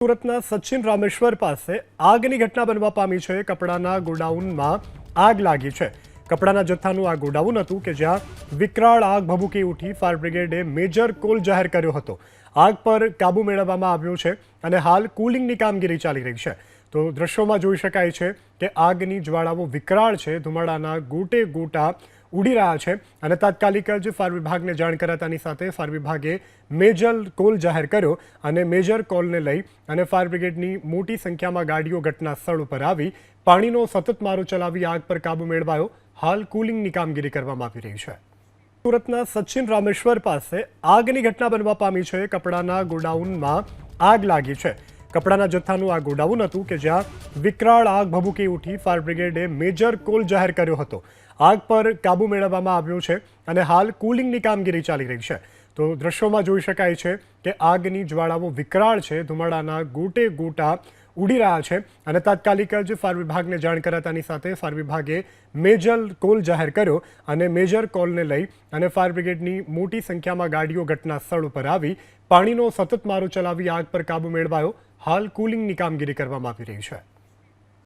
સુરતના સચિન રામેશ્વર પાસે આગની ઘટના બનવા પામી છે। કપડાના ગોડાઉનમાં આગ લાગી છે। કપડાના જથ્થાનું આ ગોડાઉન હતું કે જ્યાં વિકરાળ આગ ભભૂકી ઉઠી ફાયર બ્રિગેડે મેજર કોલ જાહેર કર્યો હતો। આગ પર કાબુ મેળવવામાં આવ્યો છે અને હાલ કુલિંગની કામગીરી ચાલી રહી છે। તો દ્રશ્યોમાં જોઈ શકાય છે કે આગની જ્વાળાઓ વિકરાળ છે, ધુમાડાના ગોટે ગોટા ઉડી રહ્યા છે અને તાત્કાલિક જ ફાયર વિભાગને જાણ કરાતાની સાથે ફાયર વિભાગે મેજર કોલ જાહેર કર્યો અને મેજર કોલને લઈ અને ફાયર બ્રિગેડની મોટી સંખ્યામાં ગાડીઓ ઘટના સ્થળ ઉપર આવી પાણીનો સતત મારો ચલાવી આગ પર કાબુ મેળવાયો। હાલ કુલિંગની કામગીરી કરવામાં આવી રહી છે। સુરતના સચિન રામેશ્વર પાસે આગની ઘટના બનવા પામી છે। કપડાના ગોડાઉનમાં આગ લાગી છે। કપડાના જથ્થાનું આ ગોડાઉન હતું કે જ્યાં વિકરાળ આગ ભભૂકી ઉઠી ફાયર બ્રિગેડે મેજર કોલ જાહેર કર્યો હતો। આગ પર કાબુ મેળવવામાં આવ્યો છે અને હાલ કુલિંગની કામગીરી ચાલી રહી છે। તો દ્રશ્યોમાં જોઈ શકાય છે કે આગની જ્વાળાઓ વિકરાળ છે, ધુમાડાના ગોટે ગોટા ઉડી રહ્યા છે અને તાત્કાલિક જ ફાયર વિભાગને જાણ કરાતાની સાથે ફાયર વિભાગે મેજર કોલ જાહેર કર્યો અને મેજર કોલને લઈ અને ફાયર બ્રિગેડની મોટી સંખ્યામાં ગાડીઓ ઘટના સ્થળ ઉપર આવી પાણીનો સતત મારો ચલાવી આગ પર કાબુ મેળવાયો। હાલ કુલિંગની કામગીરી કરવામાં આવી રહી છે।